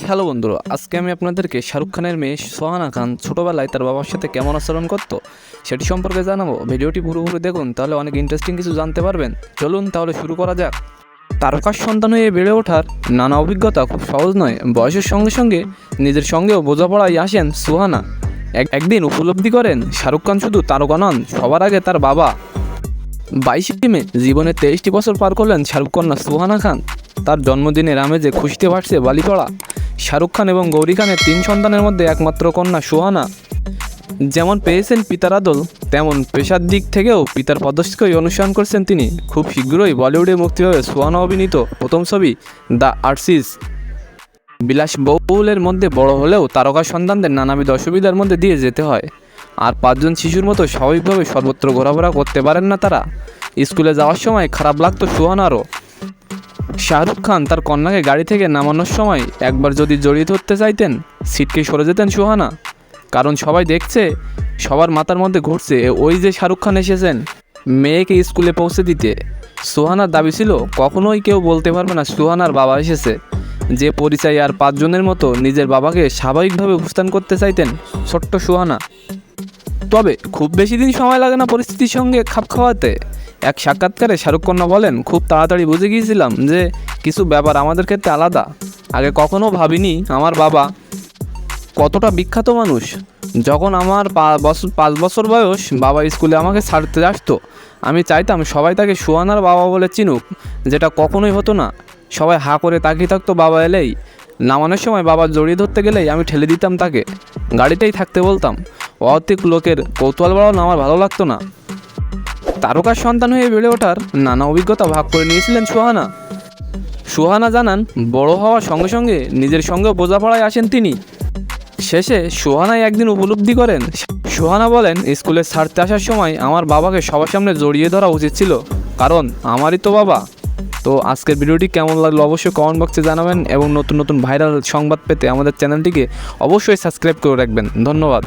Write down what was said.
Hello বন্ধুরা, আজকে আমি আপনাদেরকে শাহরুখ খানের মেয়ে সোহানা খান ছোটোবেলায় তার বাবার সাথে কেমন আচরণ করতো সেটি সম্পর্কে জানাবো। ভিডিওটি পুরোপুরি দেখুন, তাহলে অনেক ইন্টারেস্টিং কিছু জানতে পারবেন। চলুন তাহলে শুরু করা যাক। তারকার সন্তান হয়ে বেড়ে ওঠার নানা অভিজ্ঞতা খুব সহজ নয়। বয়সের সঙ্গে সঙ্গে নিজের সঙ্গেও বোঝাপড়ায় আসেন সোহানা। একদিন উপলব্ধি করেন শাহরুখ খান শুধু তারকা নন, সবার আগে তার বাবা। 22 মে জীবনে 23টি বছর পার করলেন শাহরুখ কন্যা সোহানা খান। তার জন্মদিনের আমেজে খুশিতে ভাসছে বালিপাড়া। শাহরুখ খান এবং গৌরী খানের 3 সন্তানের মধ্যে একমাত্র কন্যা সোহানা। যেমন পেয়েছেন পিতার আদল, তেমন পেশার দিক থেকেও পিতার পদক্ষেপই অনুসরণ করছেন তিনি। খুব শীঘ্রই বলিউডে মুক্তি হবে সোহানা অভিনীত প্রথম ছবি দ্য আর্টিস্ট। বিলাসবহুলের মধ্যে বড় হলেও তারকা সন্তানদের নানাবিধ অসুবিধার মধ্যে দিয়ে যেতে হয়। আর 5 জন শিশুর মতো স্বাভাবিকভাবে সর্বত্র ঘোরাফেরা করতে পারেন না তারা। স্কুলে যাওয়ার সময় খারাপ লাগতো সোহানারও। শাহরুখ খান তার কন্যাকে গাড়ি থেকে নামানোর সময় একবার যদি জড়িয়ে ধরতে চাইতেন, সিটকে সরে যেতেন সোহানা। কারণ সবাই দেখছে, সবার মাথার মধ্যে ঘুরছে ওই যে শাহরুখ খান এসেছেন মেয়েকে স্কুলে পৌঁছে দিতে। সোহানার দাবি ছিল কখনোই কেউ বলতে পারবে না সোহানার বাবা এসেছে। যে পরিচয় আর 5 জনের মতো নিজের বাবাকে স্বাভাবিকভাবে উপস্থান করতে চাইতেন ছোট্ট সোহানা। তবে খুব বেশি দিন সময় লাগে না পরিস্থিতির সঙ্গে খাপ খাওয়াতে। এক সাক্ষাৎকারে শাহরুখ কন্যা বলেন, খুব তাড়াতাড়ি বুঝে গিয়েছিলাম যে কিছু ব্যাপার আমাদের ক্ষেত্রে আলাদা। আগে কখনো ভাবিনি আমার বাবা কতটা বিখ্যাত মানুষ। যখন আমার 5 বছর বয়স, বাবা স্কুলে আমাকে ছাড়তে আসতো। আমি চাইতাম সবাই তাকে সোহানার বাবা বলে চিনুক, যেটা কখনোই হতো না। সবাই হাঁ করে তাকিয়ে থাকতো বাবা এলেই। নামানোর সময় বাবা জড়িয়ে ধরতে গেলেই আমি ঠেলে দিতাম তাকে, গাড়িটাই থাকতে বলতাম। অহেতুক লোকের কৌতূহল বাড়ানো আমার ভালো লাগতো না। তারকার সন্তান হয়ে বেড়ে ওঠার নানা অভিজ্ঞতা ভাগ করে নিয়েছিলেন সোহানা। সোহানা জানান, বড় হওয়ার সঙ্গে সঙ্গে নিজের সঙ্গেও বোঝাপড়ায় আসেন তিনি। শেষে সোহানাই একদিন উপলব্ধি করেন। সোহানা বলেন, স্কুলে ছাড়তে আসার সময় আমার বাবাকে সবার সামনে জড়িয়ে ধরা উচিত ছিল, কারণ আমারই তো বাবা। তো আজকের ভিডিওটি কেমন লাগলো অবশ্যই কমেন্ট বক্সে জানাবেন, এবং নতুন নতুন ভাইরাল সংবাদ পেতে আমাদের চ্যানেলটিকে অবশ্যই সাবস্ক্রাইব করে রাখবেন। ধন্যবাদ।